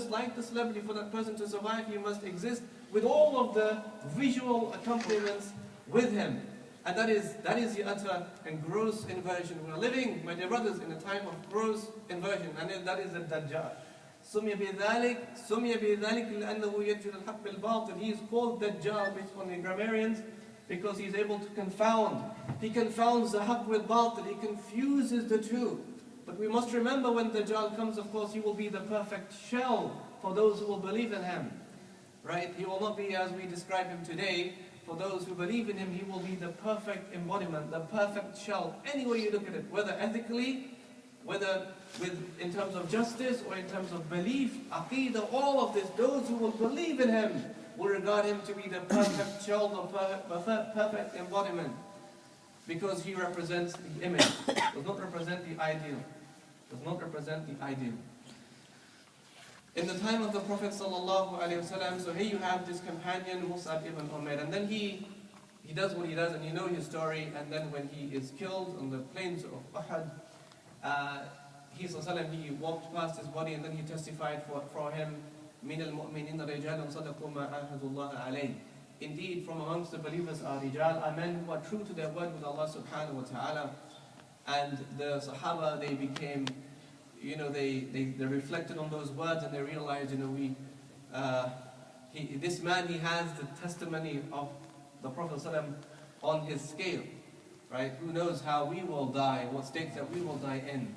like the celebrity, for that person to survive, he must exist with all of the visual accompaniments with him. And that is the utter and gross inversion. We are living, my dear brothers, in a time of gross inversion, and that is the Dajjal. سُمِيَ بِذَلِكَ لِأَنَّهُ يَجْعَلُ الْحَقَّ بِالْبَاطِلِ. He is called Dajjal based on the grammarians because he is able to confound. He confounds the haqq with batil. He confuses the two. But we must remember, when Dajjal comes, of course, he will be the perfect shell for those who will believe in him. Right? He will not be as we describe him today. For those who believe in him, he will be the perfect embodiment, the perfect shell. Any way you look at it, whether ethically, whether in terms of justice or in terms of belief, aqeedah, all of this, those who will believe in him will regard him to be the perfect shell, the perfect embodiment. Because he represents the image, does not represent the ideal. Does not represent the ideal. In the time of the Prophet ﷺ, so here you have this companion, Mus'ab ibn Umair, and then he does what he does, and you know his story, and then when he is killed on the plains of Uhud, he walked past his body, and then he testified for him, مِنَ الْمُؤْمِنِينَ رِجَالٌ صَدَقُوا مَا عَاهَدُوا اللَّهَ عَلَيْهِ. Indeed, from amongst the believers are rijal, are men who are true to their word with Allah subhanahu wa ta'ala. And the Sahaba, they became, they reflected on those words, and they realized, this man, he has the testimony of the Prophet ﷺ on his scale, right? Who knows how we will die, what states that we will die in.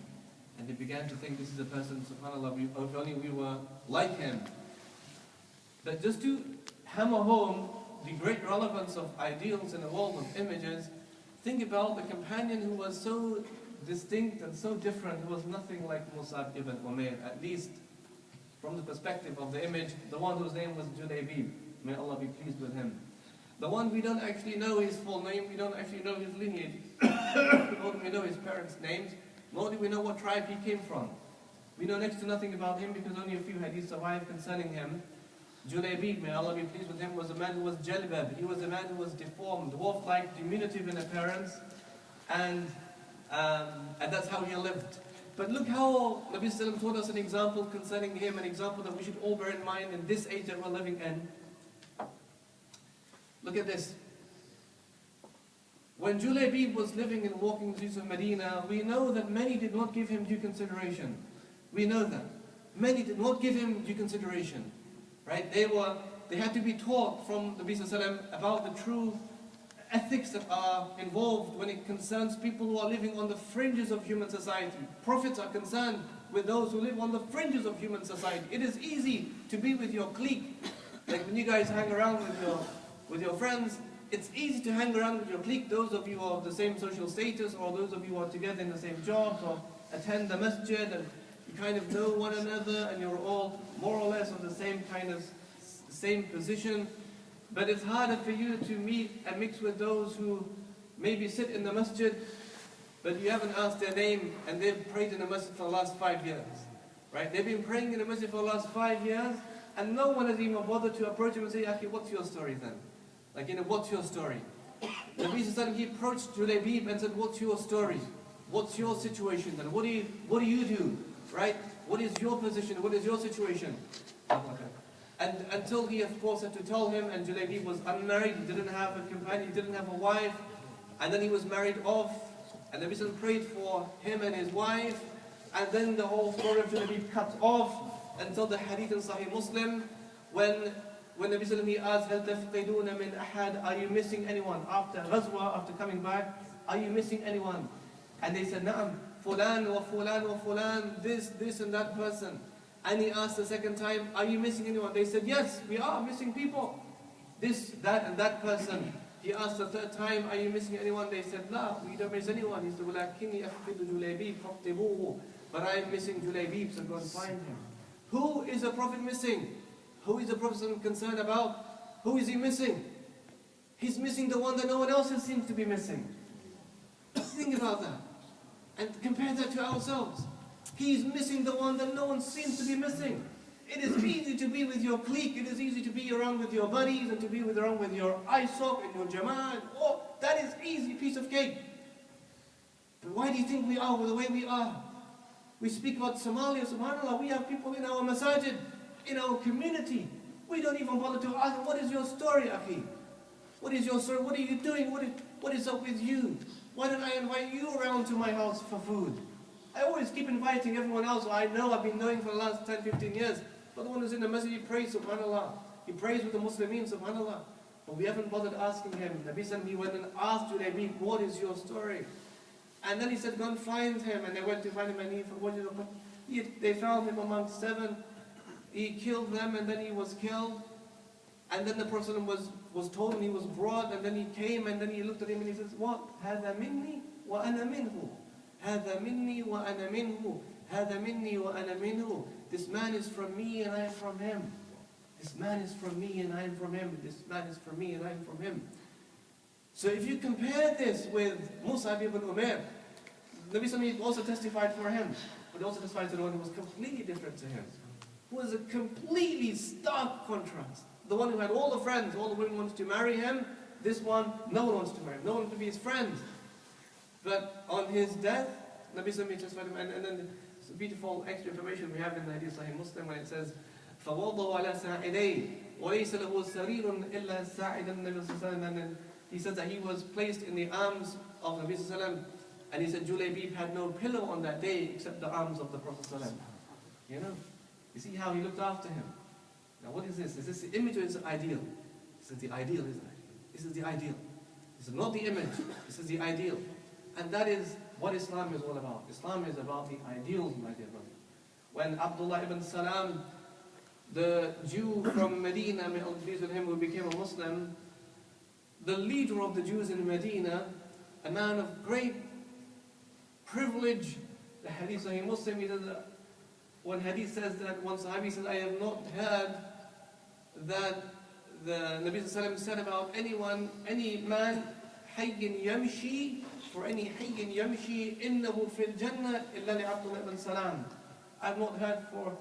And they began to think, this is a person, subhanAllah, if only we were like him. But just to hammer home the great relevance of ideals in a world of images, think about the companion who was so distinct and so different, who was nothing like Mus'ab ibn Umair, at least from the perspective of the image, the one whose name was Julaybib, may Allah be pleased with him. The one we don't actually know his full name, we don't actually know his lineage, nor do we know his parents' names, nor do we know what tribe he came from. We know next to nothing about him because only a few hadiths survive concerning him. Julaybib, may Allah be pleased with him, was a man who was jalbab. He was a man who was deformed, dwarf-like, diminutive in appearance, and that's how he lived. But look how Nabi Sallallahu Alaihi Wasallam taught us an example concerning him, an example that we should all bear in mind in this age that we're living in. Look at this. When Julaybib was living and walking the streets of Medina, we know that many did not give him due consideration. We know that. Many did not give him due consideration. Right? They had to be taught from the Nabi Sallallahu Alaihi Wasallam about the true ethics that are involved when it concerns people who are living on the fringes of human society. Prophets are concerned with those who live on the fringes of human society. It is easy to be with your clique. Like when you guys hang around with your friends, it's easy to hang around with your clique, those of you who are of the same social status, or those of you who are together in the same jobs, or attend the masjid, and you kind of know one another, and you're all more or less of the same position. But it's harder for you to meet and mix with those who maybe sit in the masjid, but you haven't asked their name, and they've prayed in the masjid for the last 5 years. Right? They've been praying in the masjid for the last 5 years, and no one has even bothered to approach him and say, Akhi, what's your story then? Like, what's your story? The Nabi, he approached Julaybib and said, what's your story? What's your situation then? What do you do? Right? What is your position? What is your situation? And until he, of course, had to tell him, and Julaybib was unmarried, he didn't have a companion, he didn't have a wife, and then he was married off, and the Nabi prayed for him and his wife, and then the whole story of Julaybib cut off until the hadith in Sahih Muslim, when Nabi he asked, هَلْ تَفْقِدُونَ مِنْ أَحَدٍ, are you missing anyone? After Ghazwa, after coming back, are you missing anyone? And they said, Na'am, fulan wa fulan wa fulan, this and that person. And he asked the second time, are you missing anyone? They said, yes, we are missing people. This, that, and that person. He asked the third time, are you missing anyone? They said, no, we don't miss anyone. He said, وَلَكِنِّي أَفْقِدُ جُلَيْبِيبَ فَاقْتِبُوهُ, but I am missing Julaybib, so go and find him. Who is the Prophet missing? Who is the Prophet concerned about? Who is he missing? He's missing the one that no one else seems to be missing. Think about that. And compare that to ourselves. He's missing the one that no one seems to be missing. It is easy to be with your clique, it is easy to be around with your buddies, and to be around with your ISOC and your Jama'at. Oh, that is easy, piece of cake. But why do you think we are the way we are? We speak about Somalia, subhanAllah, we have people in our masajid in our community, we don't even bother to ask, what is your story, Akhi? What is your story? What are you doing? What is up with you? Why don't I invite you around to my house for food? I always keep inviting everyone else who I know I've been knowing for the last 10, 15 years. But the one who's in the masjid, he prays, subhanAllah. He prays with the Muslimin, subhanAllah. But we haven't bothered asking him. Nabi Sallam, he went and asked Julaybi, what is your story? And then he said, go and find him. And they went to find him, and they found him amongst 7. He killed them, and then he was killed. And then the Prophet was told, and he was brought, and then he came, and then he looked at him, and he says, what? هَذَا مِنِّي وَأَنَا مِنْهُ هَذَا مِنِّي وَأَنَا مِنْهُ هَذَا مِنِّي وَأَنَا مِنْهُ. This man is from me, and I am from him. This man is from me, and I am from him. This man is from me, and I am from him. So if you compare this with Mus'ab ibn Umair, Nabi Sallallahu also testified for him, but he also testified to the one who was completely different to him, who was a completely stark contrast. The one who had all the friends, all the women wanted to marry him. This one, no one wants to marry him. No one wants to be his friend. But on his death, Nabi Sallallahu testified to him, and then it's a beautiful extra information we have in the Hadith Sahih Muslim when it says, فَوَضَوْا عَلَى سَاعِدَيْهِ وَلَيْسَ لَهُ سَرِيرٌ إِلَّا سَاعِدًا النَّبِي صلى الله عليه وسلم. And then he says that he was placed in the arms of Nabi sallallahu alaihi wasallam, and he said Julaybi had no pillow on that day except the arms of the Prophet sallallahu alaihi wasallam. You know, you see how he looked after him. Now what is this? Is this the image or is it ideal? This is the ideal, isn't it? This is the ideal. This is not the image. This is the ideal. And that is what Islam is all about. Islam is about the ideals, my dear brother. When Abdullah ibn Salam, the Jew from Medina, may Allah be pleased with him, who became a Muslim, the leader of the Jews in Medina, a man of great privilege, the Hadith Sahih Muslim, he says that when Hadith says that one Sahabi says, I have not heard that the Nabi Sallallahu said about anyone, any man, hayyin yamshi, for any hayyin yamshi, innahu fil jannah illa li Abdullah ibn Salam. I have not heard for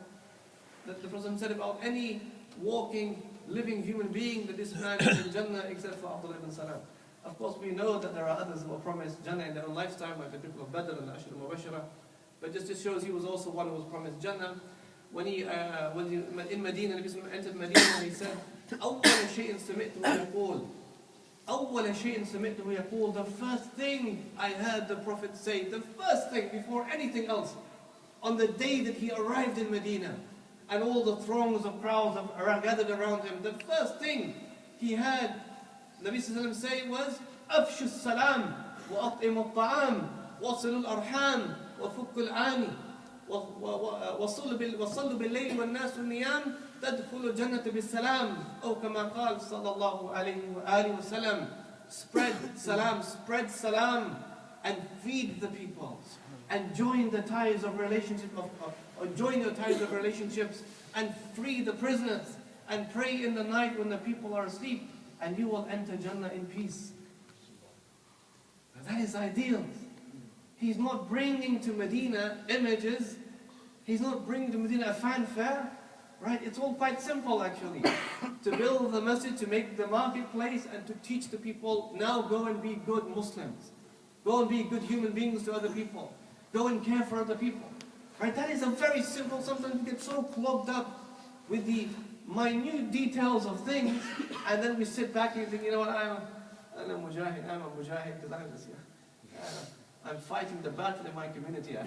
that the Prophet said about any walking, living human being that this man is in Jannah except for Abdullah ibn Salam. Of course, we know that there are others who are promised Jannah in their own lifetime, like the people of Badr and the Ashur al-Mubashara. But just shows he was also one who was promised Jannah. When he in Medina, Nabi Sallallahu entered Medina, he said, أول شيء سمعته يقول أول شيء سمعته يقول. The first thing I heard the Prophet say, the first thing before anything else, on the day that he arrived in Medina, and all the throngs of crowds gathered around him, the first thing he heard Nabi Sallallahu say was, أفشوا السلام وأطعموا الطعام وصلوا الأرحام وفكوا العاني وصلوا بالليل والناس النيام تدخلوا الجنة بالسلام أو كما قال صلى الله عليه وآله وسلم. Spread salam and feed the people and join the ties of relationship or join your ties of relationships and free the prisoners and pray in the night when the people are asleep, and you will enter Jannah in peace. That is ideal. He's not bringing to Medina images. He's not bringing to Medina a fanfare. Right? It's all quite simple actually. To build the masjid, to make the marketplace, and to teach the people, now go and be good Muslims. Go and be good human beings to other people. Go and care for other people. Right? That is a very simple, sometimes we get so clogged up with the minute details of things, and then we sit back and think, you know what, I'm a mujahid because I'm fighting the battle in my community.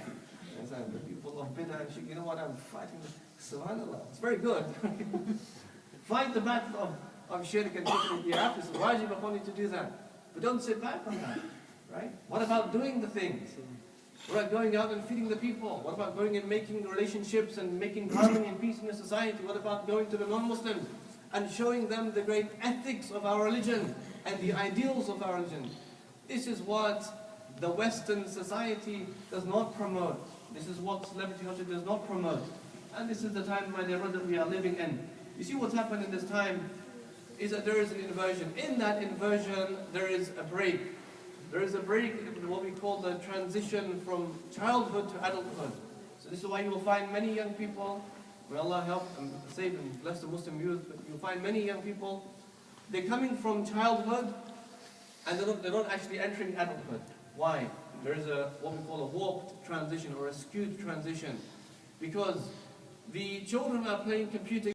The people of Bid'ah and Shirk, you know what, I'm fighting, subhanAllah, it's very good. Fight the battle of Shirk and Shirk, you have to, it's wajib upon you to do that. But don't sit back on that, right? What about doing the things? What about going out and feeding the people? What about going and making relationships and making harmony and peace in the society? What about going to the non-Muslims and showing them the great ethics of our religion and the ideals of our religion? This is what the Western society does not promote. This is what celebrity culture does not promote. And this is the time, my dear brother, we are living in. You see what's happened in this time is that there is an inversion. In that inversion, there is a break. There is a break in what we call the transition from childhood to adulthood. So this is why you will find many young people, may Allah help and save and bless the Muslim youth, but you'll find many young people, they're coming from childhood and they're not actually entering adulthood. Why? There is what we call a warped transition or a skewed transition. Because The children are playing computer